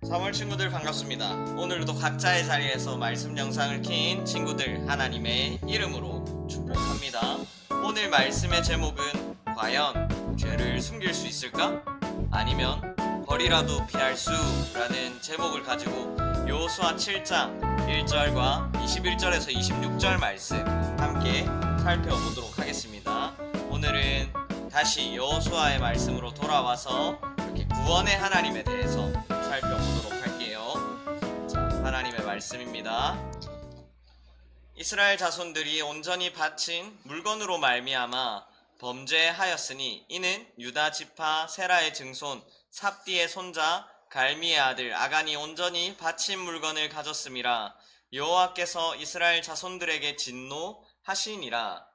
3월 친구들 반갑습니다. 오늘도 각자의 자리에서 말씀 영상을 킨 친구들 하나님의 이름으로 축복합니다. 오늘 말씀의 제목은 과연 죄를 숨길 수 있을까? 아니면 벌이라도 피할 수라는 제목을 가지고 여호수아 7장 1절과 21절에서 26절 말씀 함께 살펴보도록 하겠습니다. 오늘은 다시 여호수아의 말씀으로 돌아와서 이렇게 구원의 하나님에 대해서 살펴보도록 할게요. 자, 하나님의 말씀입니다. 이스라엘 자손들이 온전히 바친 물건으로 말미암아 범죄하였으니 이는 유다 지파 세라의 증손 삽디의 손자 갈미의 아들 아간이 온전히 바친 물건을 가졌음이라. 여호와께서 이스라엘 자손들에게 진노하시니라.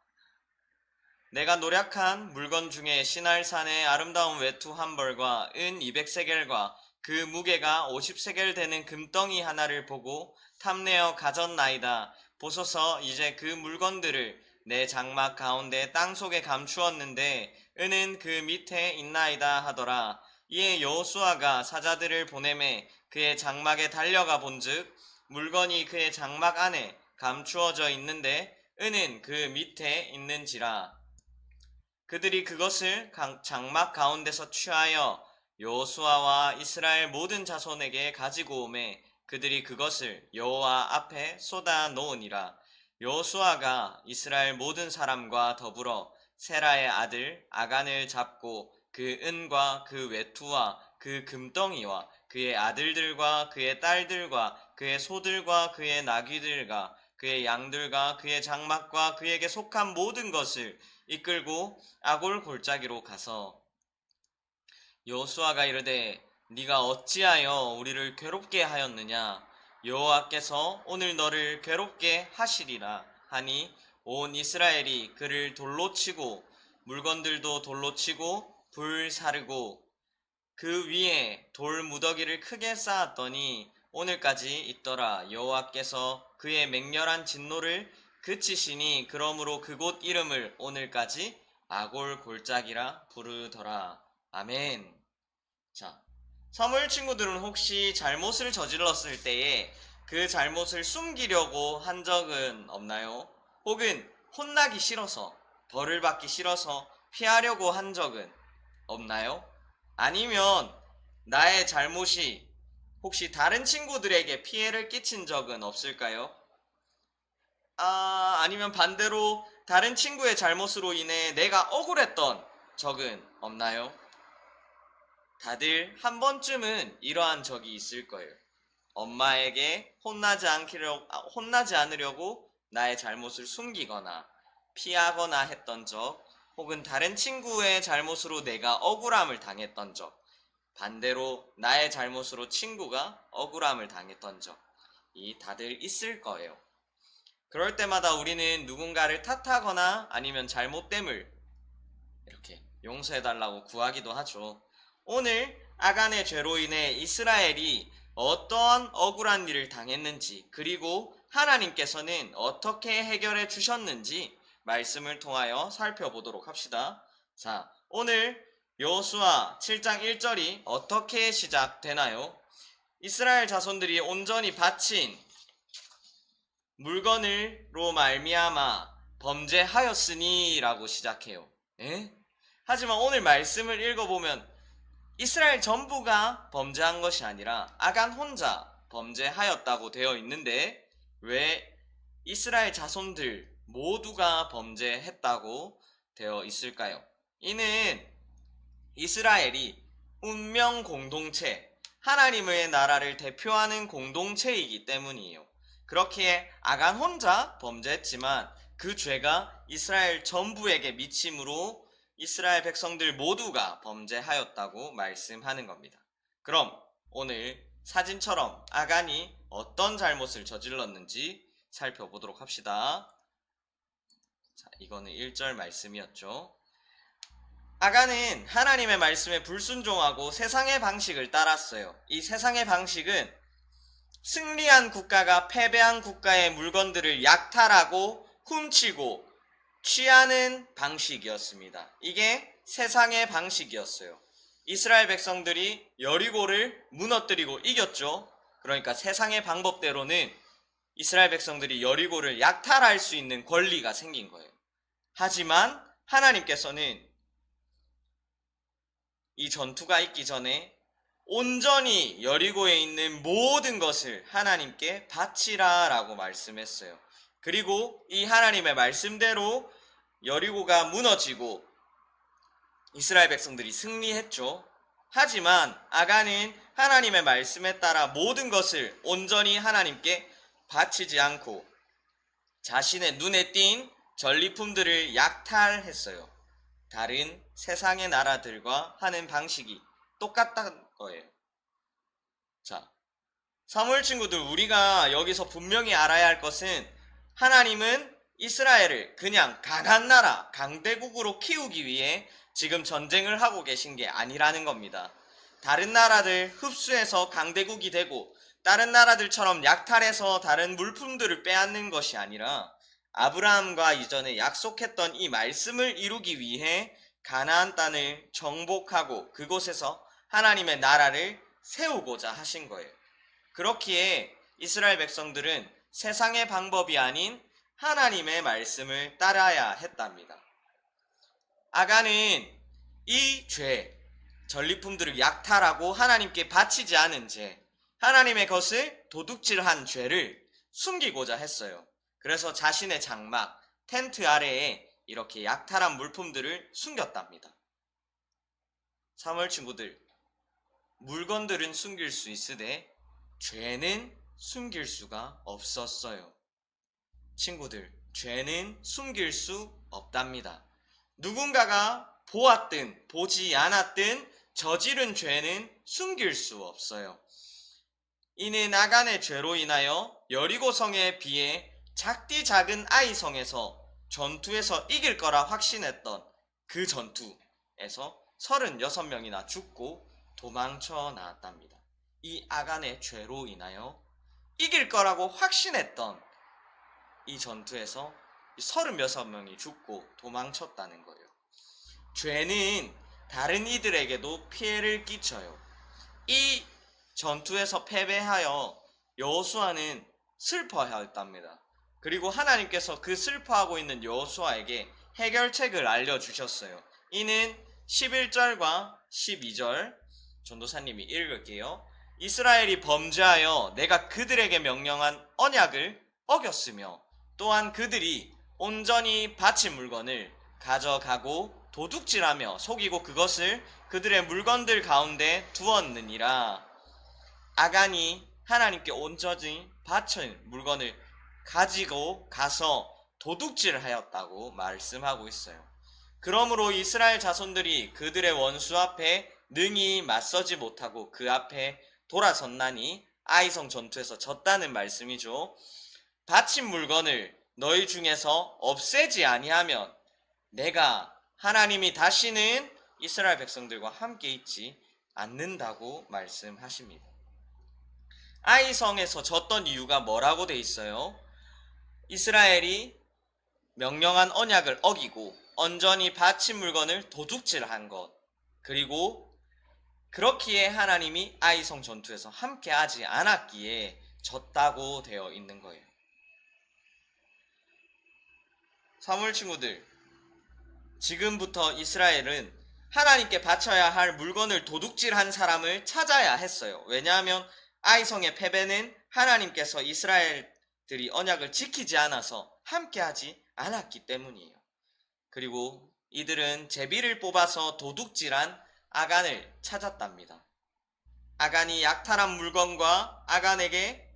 내가 노략한 물건 중에 시날산의 아름다운 외투 한 벌과 은 200세겔과 그 무게가 50세겔 되는 금덩이 하나를 보고 탐내어 가졌나이다. 보소서, 이제 그 물건들을 내 장막 가운데 땅속에 감추었는데 은은 그 밑에 있나이다 하더라. 이에 여호수아가 사자들을 보내매 그의 장막에 달려가 본즉 물건이 그의 장막 안에 감추어져 있는데 은은 그 밑에 있는지라. 그들이 그것을 장막 가운데서 취하여 여호수아와 이스라엘 모든 자손에게 가지고 오매 그들이 그것을 여호와 앞에 쏟아 놓으니라. 여호수아가 이스라엘 모든 사람과 더불어 세라의 아들 아간을 잡고 그 은과 그 외투와 그 금덩이와 그의 아들들과 그의 딸들과 그의 소들과 그의 나귀들과 그의 양들과 그의 장막과 그에게 속한 모든 것을 이끌고 아골 골짜기로 가서 여호수아가 이르되 네가 어찌하여 우리를 괴롭게 하였느냐? 여호와께서 오늘 너를 괴롭게 하시리라 하니 온 이스라엘이 그를 돌로 치고 물건들도 돌로 치고 불 사르고 그 위에 돌 무더기를 크게 쌓았더니 오늘까지 있더라. 여호와께서 그의 맹렬한 진노를 그치시니 그러므로 그곳 이름을 오늘까지 아골 골짜기라 부르더라. 아멘. 자, 사무엘 친구들은 혹시 잘못을 저질렀을 때에 그 잘못을 숨기려고 한 적은 없나요? 혹은 혼나기 싫어서, 벌을 받기 싫어서 피하려고 한 적은 없나요? 아니면 나의 잘못이 혹시 다른 친구들에게 피해를 끼친 적은 없을까요? 아니면 반대로 다른 친구의 잘못으로 인해 내가 억울했던 적은 없나요? 다들 한 번쯤은 이러한 적이 있을 거예요. 엄마에게 혼나지 않으려고 나의 잘못을 숨기거나 피하거나 했던 적, 혹은 다른 친구의 잘못으로 내가 억울함을 당했던 적, 반대로 나의 잘못으로 친구가 억울함을 당했던 적이 다들 있을 거예요. 그럴 때마다 우리는 누군가를 탓하거나 아니면 잘못됨을 이렇게 용서해달라고 구하기도 하죠. 오늘 아간의 죄로 인해 이스라엘이 어떠한 억울한 일을 당했는지, 그리고 하나님께서는 어떻게 해결해 주셨는지 말씀을 통하여 살펴보도록 합시다. 자, 오늘 여호수아 7장 1절이 어떻게 시작되나요? 이스라엘 자손들이 온전히 바친 물건으로 말미암아 범죄하였으니 라고 시작해요. 하지만 오늘 말씀을 읽어보면 이스라엘 전부가 범죄한 것이 아니라 아간 혼자 범죄하였다고 되어 있는데 왜 이스라엘 자손들 모두가 범죄했다고 되어 있을까요? 이는 이스라엘이 운명 공동체, 하나님의 나라를 대표하는 공동체이기 때문이에요. 그렇기에 아간 혼자 범죄했지만 그 죄가 이스라엘 전부에게 미침으로 이스라엘 백성들 모두가 범죄하였다고 말씀하는 겁니다. 그럼 오늘 사진처럼 아간이 어떤 잘못을 저질렀는지 살펴보도록 합시다. 자, 이거는 1절 말씀이었죠. 아간은 하나님의 말씀에 불순종하고 세상의 방식을 따랐어요. 이 세상의 방식은 승리한 국가가 패배한 국가의 물건들을 약탈하고 훔치고 취하는 방식이었습니다. 이게 세상의 방식이었어요. 이스라엘 백성들이 여리고를 무너뜨리고 이겼죠. 그러니까 세상의 방법대로는 이스라엘 백성들이 여리고를 약탈할 수 있는 권리가 생긴 거예요. 하지만 하나님께서는 이 전투가 있기 전에 온전히 여리고에 있는 모든 것을 하나님께 바치라 라고 말씀했어요. 그리고 이 하나님의 말씀대로 여리고가 무너지고 이스라엘 백성들이 승리했죠. 하지만 아간은 하나님의 말씀에 따라 모든 것을 온전히 하나님께 바치지 않고 자신의 눈에 띈 전리품들을 약탈했어요. 다른 세상의 나라들과 하는 방식이 똑같다는 거예요. 자, 사무엘 친구들, 우리가 여기서 분명히 알아야 할 것은 하나님은 이스라엘을 그냥 강한 나라, 강대국으로 키우기 위해 지금 전쟁을 하고 계신 게 아니라는 겁니다. 다른 나라들 흡수해서 강대국이 되고 다른 나라들처럼 약탈해서 다른 물품들을 빼앗는 것이 아니라 아브라함과 이전에 약속했던 이 말씀을 이루기 위해 가나안 땅을 정복하고 그곳에서 하나님의 나라를 세우고자 하신 거예요. 그렇기에 이스라엘 백성들은 세상의 방법이 아닌 하나님의 말씀을 따라야 했답니다. 아간은 이 죄, 전리품들을 약탈하고 하나님께 바치지 않은 죄, 하나님의 것을 도둑질한 죄를 숨기고자 했어요. 그래서 자신의 장막, 텐트 아래에 이렇게 약탈한 물품들을 숨겼답니다. 사무엘 친구들, 물건들은 숨길 수 있으되 죄는 숨길 수가 없었어요. 친구들, 죄는 숨길 수 없답니다. 누군가가 보았든 보지 않았든 저지른 죄는 숨길 수 없어요. 이는 아간의 죄로 인하여 여리고성에 비해 작디 작은 아이성에서 전투에서 이길 거라 확신했던 그 전투에서 36명이나 죽고 도망쳐 나왔답니다. 이 아간의 죄로 인하여 이길 거라고 확신했던 이 전투에서 36명이 죽고 도망쳤다는 거예요. 죄는 다른 이들에게도 피해를 끼쳐요. 이 전투에서 패배하여 여호수아는 슬퍼하였답니다. 그리고 하나님께서 그 슬퍼하고 있는 여호수아에게 해결책을 알려주셨어요. 이는 11절과 12절 전도사님이 읽을게요. 이스라엘이 범죄하여 내가 그들에게 명령한 언약을 어겼으며 또한 그들이 온전히 바친 물건을 가져가고 도둑질하며 속이고 그것을 그들의 물건들 가운데 두었느니라. 아간이 하나님께 온전히 바친 물건을 가지고 가서 도둑질하였다고 말씀하고 있어요. 그러므로 이스라엘 자손들이 그들의 원수 앞에 능히 맞서지 못하고 그 앞에 돌아섰나니 아이성 전투에서 졌다는 말씀이죠. 바친 물건을 너희 중에서 없애지 아니하면 내가 하나님이 다시는 이스라엘 백성들과 함께 있지 않는다고 말씀하십니다. 아이성에서 졌던 이유가 뭐라고 돼 있어요? 이스라엘이 명령한 언약을 어기고 온전히 바친 물건을 도둑질한 것, 그리고 그렇기에 하나님이 아이성 전투에서 함께하지 않았기에 졌다고 되어 있는 거예요. 사무엘 친구들, 지금부터 이스라엘은 하나님께 바쳐야 할 물건을 도둑질한 사람을 찾아야 했어요. 왜냐하면 아이성의 패배는 하나님께서 이스라엘들이 언약을 지키지 않아서 함께하지 않았기 때문이에요. 그리고 이들은 제비를 뽑아서 도둑질한 아간을 찾았답니다. 아간이 약탈한 물건과 아간에게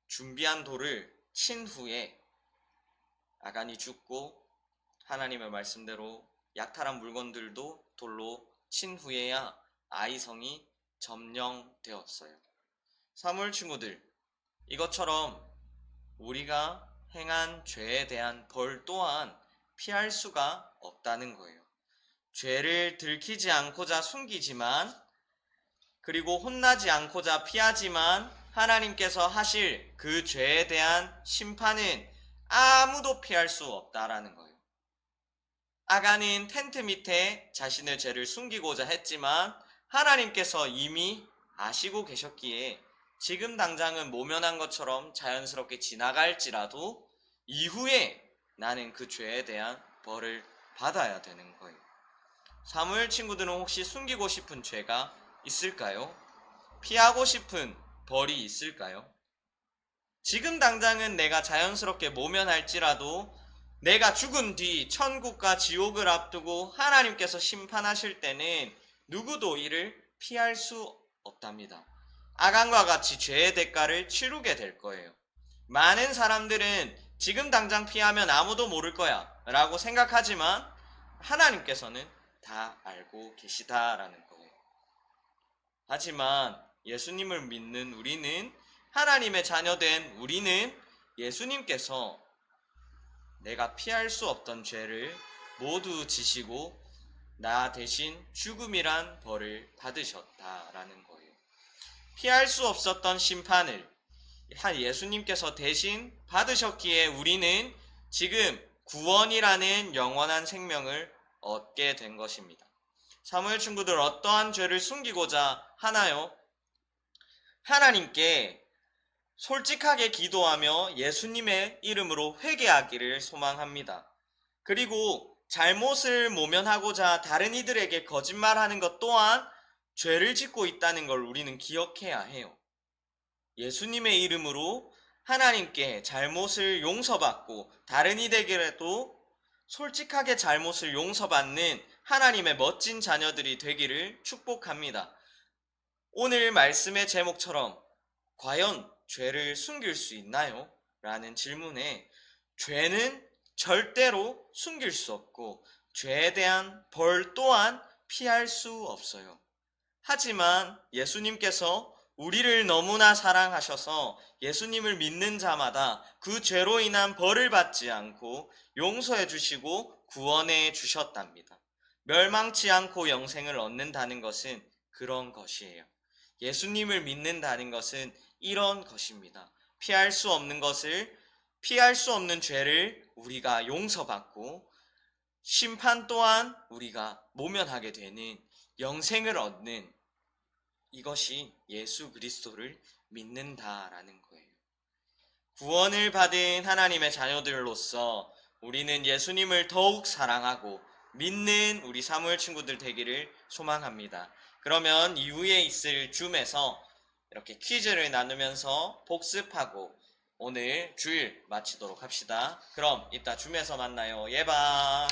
준비한 돌을 친 후에 아간이 죽고 하나님의 말씀대로 약탈한 물건들도 돌로 친 후에야 아이성이 점령되었어요. 사무엘 친구들, 이것처럼 우리가 행한 죄에 대한 벌 또한 피할 수가 없다는 거예요. 죄를 들키지 않고자 숨기지만, 그리고 혼나지 않고자 피하지만 하나님께서 하실 그 죄에 대한 심판은 아무도 피할 수 없다라는 거예요. 아간은 텐트 밑에 자신의 죄를 숨기고자 했지만 하나님께서 이미 아시고 계셨기에 지금 당장은 모면한 것처럼 자연스럽게 지나갈지라도 이후에 나는 그 죄에 대한 벌을 받아야 되는 거예요. 사무엘 친구들은 혹시 숨기고 싶은 죄가 있을까요? 피하고 싶은 벌이 있을까요? 지금 당장은 내가 자연스럽게 모면할지라도 내가 죽은 뒤 천국과 지옥을 앞두고 하나님께서 심판하실 때는 누구도 이를 피할 수 없답니다. 아간과 같이 죄의 대가를 치르게 될 거예요. 많은 사람들은 지금 당장 피하면 아무도 모를 거야 라고 생각하지만 하나님께서는 다 알고 계시다라는 거예요. 하지만 예수님을 믿는 우리는, 하나님의 자녀된 우리는 예수님께서 내가 피할 수 없던 죄를 모두 지시고 나 대신 죽음이란 벌을 받으셨다라는 거예요. 피할 수 없었던 심판을 예수님께서 대신 받으셨기에 우리는 지금 구원이라는 영원한 생명을 얻게 된 것입니다. 사무엘 친구들, 어떠한 죄를 숨기고자 하나요? 하나님께 솔직하게 기도하며 예수님의 이름으로 회개하기를 소망합니다. 그리고 잘못을 모면하고자 다른 이들에게 거짓말하는 것 또한 죄를 짓고 있다는 걸 우리는 기억해야 해요. 예수님의 이름으로 하나님께 잘못을 용서받고 다른 이들에게도 솔직하게 잘못을 용서받는 하나님의 멋진 자녀들이 되기를 축복합니다. 오늘 말씀의 제목처럼 과연 죄를 숨길 수 있나요? 라는 질문에 죄는 절대로 숨길 수 없고 죄에 대한 벌 또한 피할 수 없어요. 하지만 예수님께서 우리를 너무나 사랑하셔서 예수님을 믿는 자마다 그 죄로 인한 벌을 받지 않고 용서해 주시고 구원해 주셨답니다. 멸망치 않고 영생을 얻는다는 것은 그런 것이에요. 예수님을 믿는다는 것은 이런 것입니다. 피할 수 없는 것을, 피할 수 없는 죄를 우리가 용서받고 심판 또한 우리가 모면하게 되는 영생을 얻는, 이것이 예수 그리스도를 믿는다라는 거예요. 구원을 받은 하나님의 자녀들로서 우리는 예수님을 더욱 사랑하고 믿는 우리 사무엘 친구들 되기를 소망합니다. 그러면 이후에 있을 줌에서 이렇게 퀴즈를 나누면서 복습하고 오늘 주일 마치도록 합시다. 그럼 이따 줌에서 만나요. 예바.